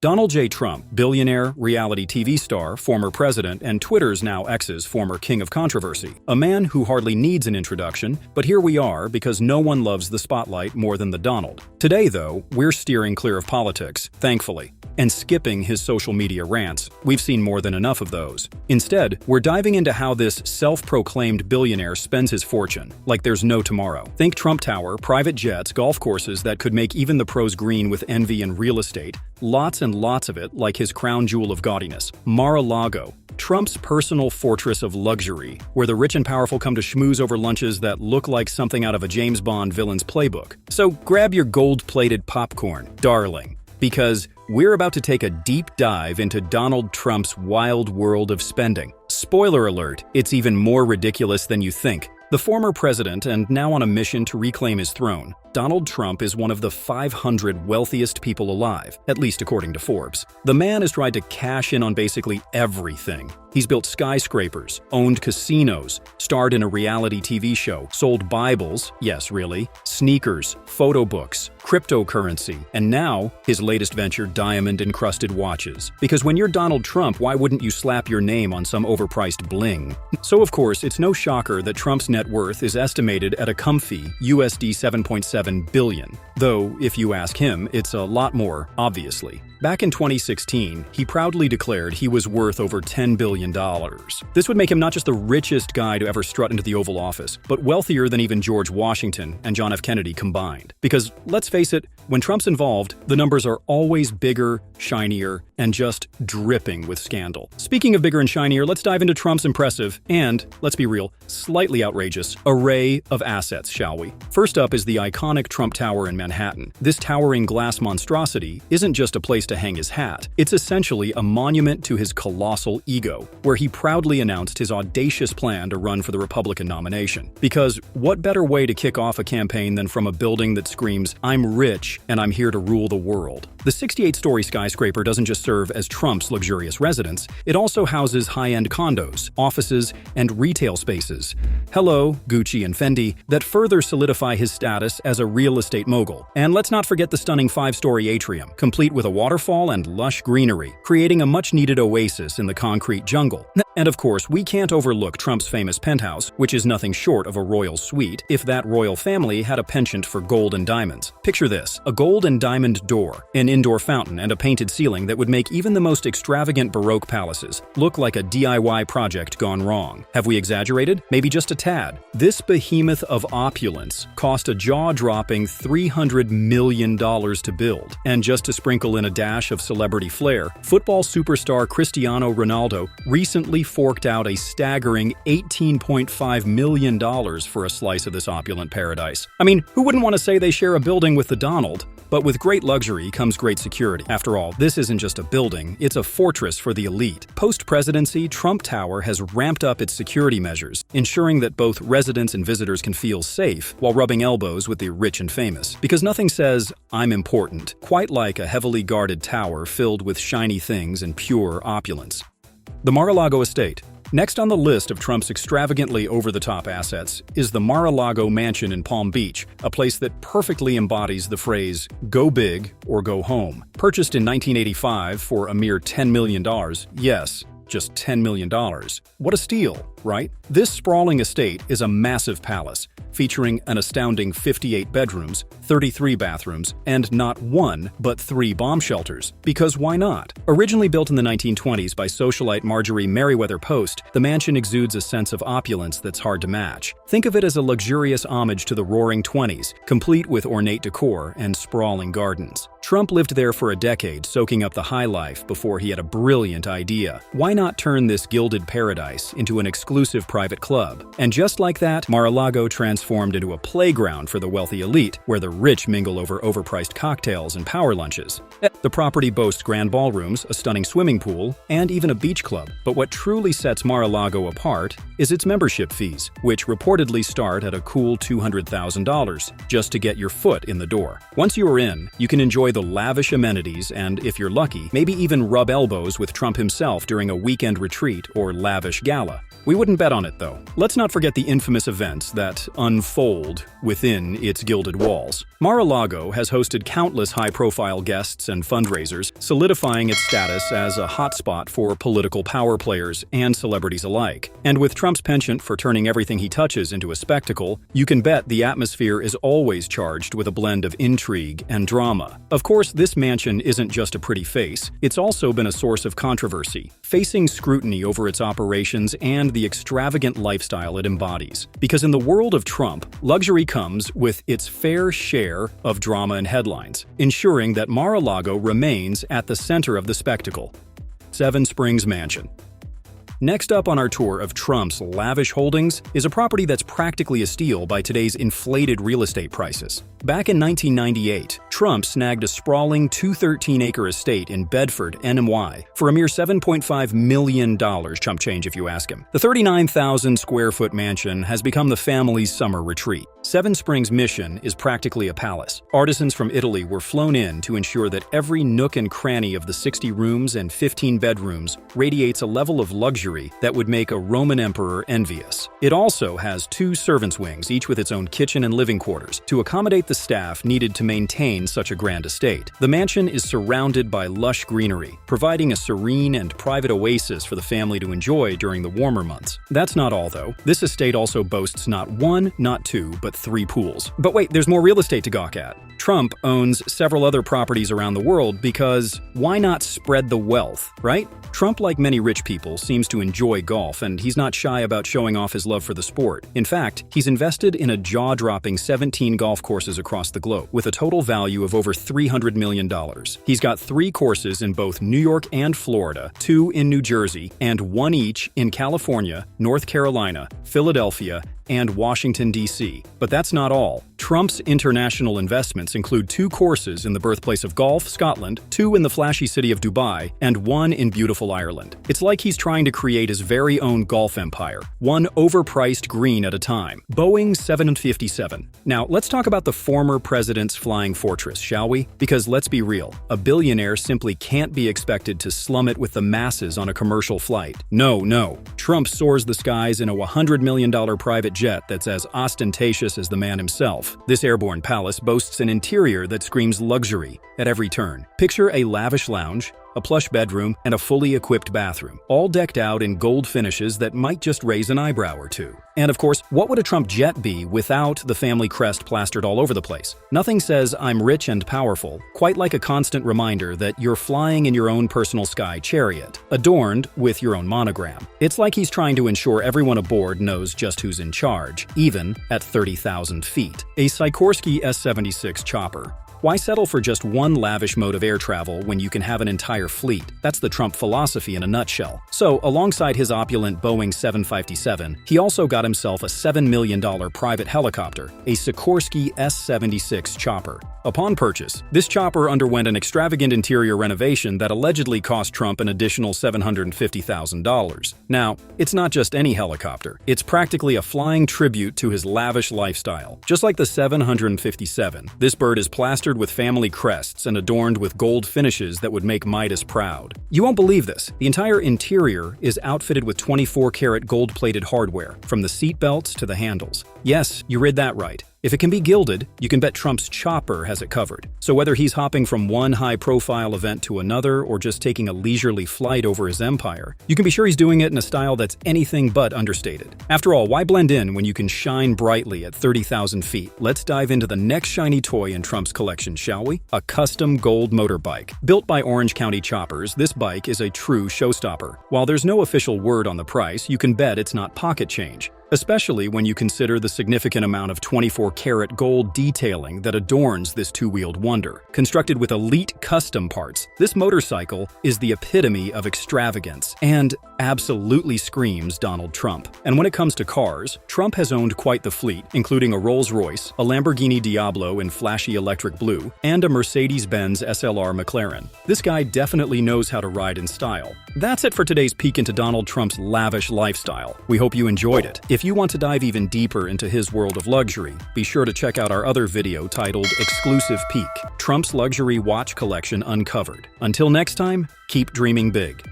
Donald J. Trump, billionaire, reality TV star, former president, and Twitter's now X's former king of controversy. A man who hardly needs an introduction, but here we are because no one loves the spotlight more than the Donald. Today, though, we're steering clear of politics, thankfully, and skipping his social media rants. We've seen more than enough of those. Instead, we're diving into how this self-proclaimed billionaire spends his fortune, like there's no tomorrow. Think Trump Tower, private jets, golf courses that could make even the pros green with envy and real estate, lots and lots of it like his crown jewel of gaudiness, Mar-a-Lago, Trump's personal fortress of luxury, where the rich and powerful come to schmooze over lunches that look like something out of a James Bond villain's playbook. So grab your gold-plated popcorn, darling, because we're about to take a deep dive into Donald Trump's wild world of spending. Spoiler alert, it's even more ridiculous than you think. The former president, and now on a mission to reclaim his throne, Donald Trump is one of the 500 wealthiest people alive, at least according to Forbes. The man has tried to cash in on basically everything. He's built skyscrapers, owned casinos, starred in a reality TV show, sold Bibles, yes really, sneakers, photo books, cryptocurrency, and now his latest venture, diamond-encrusted watches. Because when you're Donald Trump, why wouldn't you slap your name on some overpriced bling? So of course, it's no shocker that Trump's net worth is estimated at a comfy USD 7.7 billion. Though, if you ask him, it's a lot more, obviously. Back in 2016, he proudly declared he was worth over $10 billion. This would make him not just the richest guy to ever strut into the Oval Office, but wealthier than even George Washington and John F. Kennedy combined. Because, let's face it, when Trump's involved, the numbers are always bigger, shinier, and just dripping with scandal. Speaking of bigger and shinier, let's dive into Trump's impressive and, let's be real, slightly outrageous array of assets, shall we? First up is the iconic Trump Tower in Manhattan. This towering glass monstrosity isn't just a place to hang his hat. It's essentially a monument to his colossal ego, where he proudly announced his audacious plan to run for the Republican nomination. Because what better way to kick off a campaign than from a building that screams, "I'm rich and I'm here to rule the world"? The 68-story skyscraper doesn't just serve as Trump's luxurious residence, it also houses high-end condos, offices, and retail spaces. Hello, Gucci and Fendi, that further solidify his status as a real estate mogul. And let's not forget the stunning 5-story atrium, complete with a waterfall and lush greenery, creating a much-needed oasis in the concrete jungle. And of course, we can't overlook Trump's famous penthouse, which is nothing short of a royal suite, if that royal family had a penchant for gold and diamonds. Picture this, a gold and diamond door, an indoor fountain, and a painted ceiling that would make even the most extravagant Baroque palaces look like a DIY project gone wrong. Have we exaggerated? Maybe just a tad. This behemoth of opulence cost a jaw-dropping $300 million to build. And just to sprinkle in a dash of celebrity flair, football superstar Cristiano Ronaldo recently forked out a staggering $18.5 million for a slice of this opulent paradise. I mean, who wouldn't want to say they share a building with the Donald? But with great luxury comes great security. After all, this isn't just a building, it's a fortress for the elite. Post-presidency, Trump Tower has ramped up its security measures, ensuring that both residents and visitors can feel safe while rubbing elbows with the rich and famous. Because nothing says, "I'm important," quite like a heavily guarded tower filled with shiny things and pure opulence. The Mar-a-Lago estate. Next on the list of Trump's extravagantly over-the-top assets is the Mar-a-Lago mansion in Palm Beach, a place that perfectly embodies the phrase, "go big or go home." Purchased in 1985 for a mere $10 million, yes, just $10 million. What a steal, right? This sprawling estate is a massive palace, featuring an astounding 58 bedrooms, 33 bathrooms, and not one, but 3 bomb shelters. Because why not? Originally built in the 1920s by socialite Marjorie Merriweather Post, the mansion exudes a sense of opulence that's hard to match. Think of it as a luxurious homage to the Roaring '20s, complete with ornate decor and sprawling gardens. Trump lived there for a decade, soaking up the high life before he had a brilliant idea. Why not turn this gilded paradise into an exclusive private club? And just like that, Mar-a-Lago transformed into a playground for the wealthy elite, where the rich mingle over overpriced cocktails and power lunches. The property boasts grand ballrooms, a stunning swimming pool, and even a beach club. But what truly sets Mar-a-Lago apart is its membership fees, which reportedly start at a cool $200,000 just to get your foot in the door. Once you are in, you can enjoy the lavish amenities and, if you're lucky, maybe even rub elbows with Trump himself during a weekend retreat or lavish gala. We wouldn't bet on it, though. Let's not forget the infamous events that unfold within its gilded walls. Mar-a-Lago has hosted countless high-profile guests and fundraisers, solidifying its status as a hotspot for political power players and celebrities alike. And with Trump's penchant for turning everything he touches into a spectacle, you can bet the atmosphere is always charged with a blend of intrigue and drama. Of course, this mansion isn't just a pretty face, it's also been a source of controversy, facing scrutiny over its operations and the extravagant lifestyle it embodies. Because in the world of Trump, luxury comes with its fair share of drama and headlines, ensuring that Mar-a-Lago remains at the center of the spectacle. 7 Springs Mansion. Next up on our tour of Trump's lavish holdings is a property that's practically a steal by today's inflated real estate prices. Back in 1998, Trump snagged a sprawling 213-acre estate in Bedford, NY, for a mere $7.5 million, chump change if you ask him. The 39,000-square-foot mansion has become the family's summer retreat. 7 Springs' mission is practically a palace. Artisans from Italy were flown in to ensure that every nook and cranny of the 60 rooms and 15 bedrooms radiates a level of luxury that would make a Roman emperor envious. It also has 2 servants' wings, each with its own kitchen and living quarters, to accommodate the staff needed to maintain such a grand estate. The mansion is surrounded by lush greenery, providing a serene and private oasis for the family to enjoy during the warmer months. That's not all, though. This estate also boasts not 1, not 2, but 3 pools. But wait, there's more real estate to gawk at. Trump owns several other properties around the world because why not spread the wealth, right? Trump, like many rich people, seems to enjoy golf, and he's not shy about showing off his love for the sport. In fact, he's invested in a jaw-dropping 17 golf courses across the globe, with a total value of over $300 million. He's got 3 courses in both New York and Florida, 2 in New Jersey, and 1 each in California, North Carolina, Philadelphia, and Washington, D.C. But that's not all. Trump's international investments include 2 courses in the birthplace of golf, Scotland, 2 in the flashy city of Dubai, and 1 in beautiful Ireland. It's like he's trying to create his very own golf empire, one overpriced green at a time. Boeing 757. Now, let's talk about the former president's flying fortress, shall we? Because let's be real, a billionaire simply can't be expected to slum it with the masses on a commercial flight. No. Trump soars the skies in a $100 million private jet that's as ostentatious as the man himself. This airborne palace boasts an interior that screams luxury at every turn. Picture a lavish lounge, a plush bedroom, and a fully equipped bathroom, all decked out in gold finishes that might just raise an eyebrow or two. And of course, what would a Trump jet be without the family crest plastered all over the place? Nothing says I'm rich and powerful quite like a constant reminder that you're flying in your own personal sky chariot, adorned with your own monogram. It's like he's trying to ensure everyone aboard knows just who's in charge, even at 30,000 feet. A Sikorsky S-76 chopper. Why settle for just one lavish mode of air travel when you can have an entire fleet? That's the Trump philosophy in a nutshell. So, alongside his opulent Boeing 757, he also got himself a $7 million private helicopter, a Sikorsky S-76 chopper. Upon purchase, this chopper underwent an extravagant interior renovation that allegedly cost Trump an additional $750,000. Now, it's not just any helicopter. It's practically a flying tribute to his lavish lifestyle. Just like the 757, this bird is plastered with family crests and adorned with gold finishes that would make Midas proud. You won't believe this. The entire interior is outfitted with 24-karat gold-plated hardware, from the seat belts to the handles. Yes, you read that right. If it can be gilded, you can bet Trump's chopper has it covered. So whether he's hopping from one high-profile event to another or just taking a leisurely flight over his empire, you can be sure he's doing it in a style that's anything but understated. After all, why blend in when you can shine brightly at 30,000 feet? Let's dive into the next shiny toy in Trump's collection, shall we? A custom gold motorbike. Built by Orange County Choppers, this bike is a true showstopper. While there's no official word on the price, you can bet it's not pocket change, especially when you consider the significant amount of 24-karat gold detailing that adorns this 2-wheeled wonder. Constructed with elite custom parts, this motorcycle is the epitome of extravagance and absolutely screams Donald Trump. And when it comes to cars, Trump has owned quite the fleet, including a Rolls-Royce, a Lamborghini Diablo in flashy electric blue, and a Mercedes-Benz SLR McLaren. This guy definitely knows how to ride in style. That's it for today's peek into Donald Trump's lavish lifestyle. We hope you enjoyed it. If you want to dive even deeper into his world of luxury, be sure to check out our other video titled Exclusive Peek: Trump's Luxury Watch Collection Uncovered. Until next time, keep dreaming big.